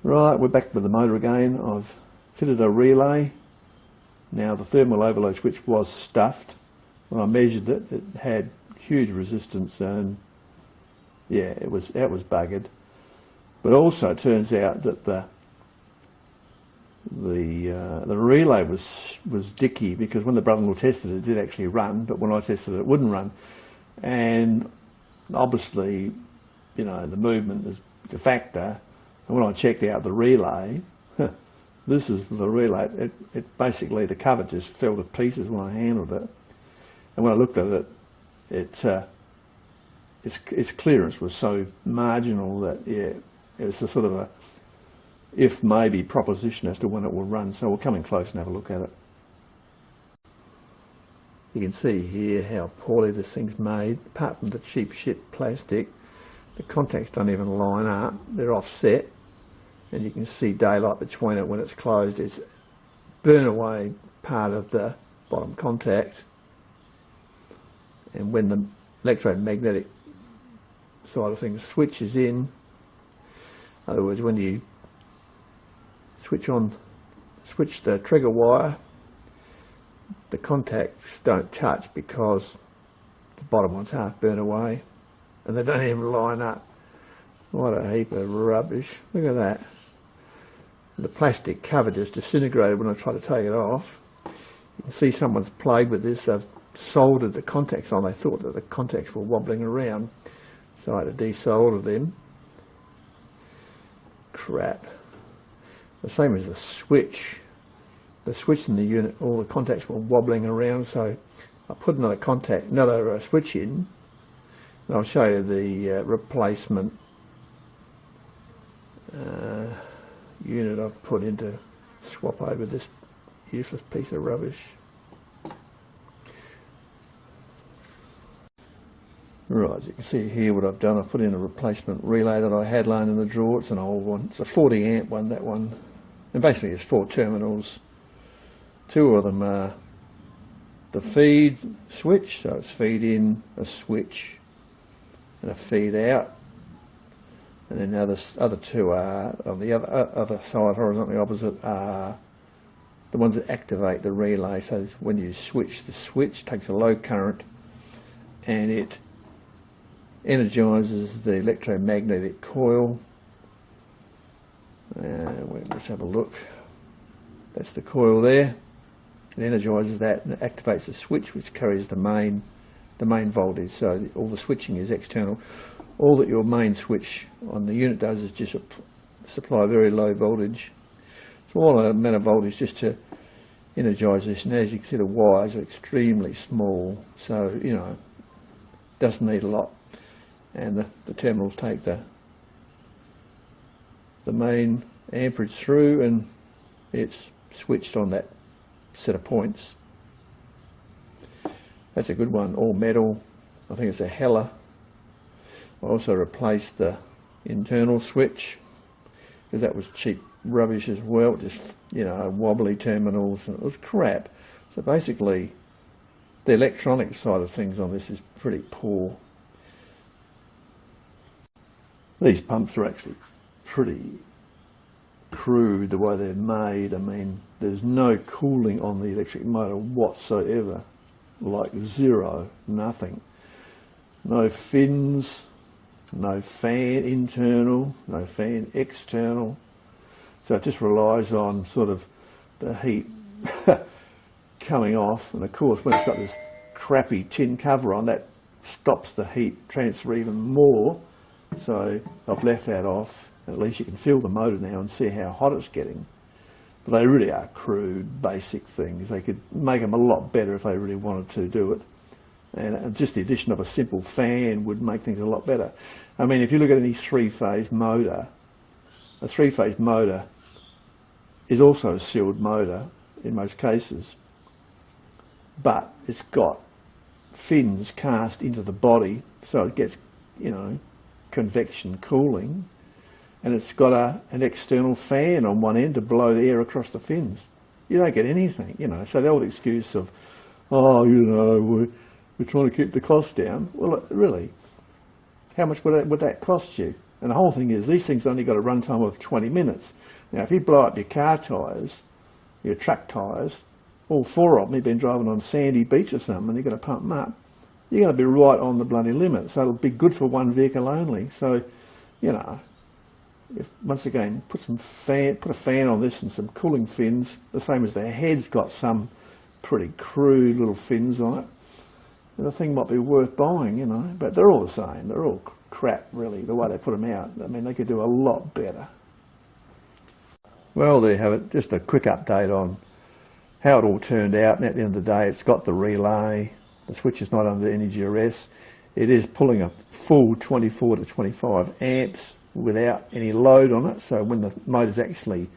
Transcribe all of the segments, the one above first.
Right, we're back with the motor again. I've fitted a relay. Now the thermal overload switch was stuffed. When I measured it, it had huge resistance and yeah, it was buggered. But also it turns out that the relay was dicky, because when the brother-in-law tested it, it did actually run, but when I tested it, it wouldn't run. And obviously, you know, the movement is the factor. And when I checked out the relay, this is the relay. It basically, the cover just fell to pieces when I handled it. And when I looked at it, its clearance was so marginal that yeah, it was a sort of a if maybe proposition as to when it will run. So we'll come in close and have a look at it. You can see here how poorly this thing's made. Apart from the cheap shit plastic, the contacts don't even line up. They're offset, and you can see daylight between it when it's closed. It's burn away part of the bottom contact, and when the electromagnetic side of things switches in, in other words, when you switch the trigger wire, the contacts don't touch because the bottom one's half burnt away and they don't even line up. What a heap of rubbish. Look at that. The plastic cover just disintegrated when I tried to take it off. You can see someone's played with this. They've soldered the contacts on. They thought that the contacts were wobbling around, so I had to desolder them. Crap. The same as the switch. The switch in the unit, all the contacts were wobbling around, so I put another switch in, and I'll show you the replacement unit I've put in to swap over this useless piece of rubbish. Right, as you can see here what I've done, I've put in a replacement relay that I had laying in the drawer. It's an old one. It's a 40 amp one, that one. And basically it's 4 terminals. 2 of them are the feed switch, so it's feed in, a switch, and a feed out. And then the other 2 are, on the other side, horizontally opposite, are the ones that activate the relay. So when you switch, the switch takes a low current and it energizes the electromagnetic coil. Let's have a look. That's the coil there. It energizes that and it activates the switch, which carries the main voltage. So all the switching is external. All that your main switch on the unit does is just supply very low voltage. Small amount of voltage just to energize this. And as you can see, the wires are extremely small, so you know, doesn't need a lot. And the terminals take the main amperage through, and it's switched on that set of points. That's a good one, all metal. I think it's a Heller. I also replaced the internal switch because that was cheap rubbish as well, just, you know, wobbly terminals, and it was crap. So basically the electronic side of things on this is pretty poor. These pumps are actually pretty crude the way they're made. I mean, there's no cooling on the electric motor whatsoever, like zero, nothing. No fins, no fan internal, no fan external. So it just relies on sort of the heat coming off, and of course when it's got this crappy tin cover on, that stops the heat transfer even more. So I've left that off. At least you can feel the motor now and see how hot it's getting. But they really are crude, basic things. They could make them a lot better if they really wanted to do it. And just the addition of a simple fan would make things a lot better. I mean, if you look at any 3-phase motor, a 3-phase motor is also a sealed motor in most cases, but it's got fins cast into the body, so it gets, you know, convection cooling, and it's got an external fan on one end to blow the air across the fins. You don't get anything, you know. So the old excuse of, oh, you know, we're trying to keep the cost down. Well, really, how much would that cost you? And the whole thing is, these things only got a runtime of 20 minutes. Now, if you blow up your car tyres, your truck tyres, all 4 of them, you've been driving on sandy beach or something, and you're going to pump them up, you're going to be right on the bloody limit. So it'll be good for one vehicle only. So, you know, if, once again, put a fan on this and some cooling fins, the same as the head's got some pretty crude little fins on it. And the thing might be worth buying, you know, but they're all the same. They're all crap, really, the way they put them out. I mean, they could do a lot better. Well, there you have it. Just a quick update on how it all turned out. And at the end of the day, it's got the relay. The switch is not under any duress. It is pulling a full 24 to 25 amps without any load on it. So when the motor's actually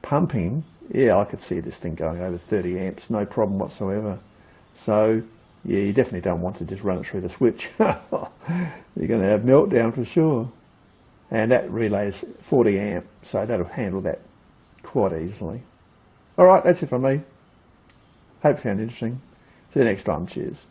pumping, yeah, I could see this thing going over 30 amps, no problem whatsoever. So, yeah, you definitely don't want to just run it through the switch. You're going to have meltdown for sure. And that relay is 40 amp, so that'll handle that quite easily. All right, that's it from me. Hope you found it interesting. See you next time. Cheers.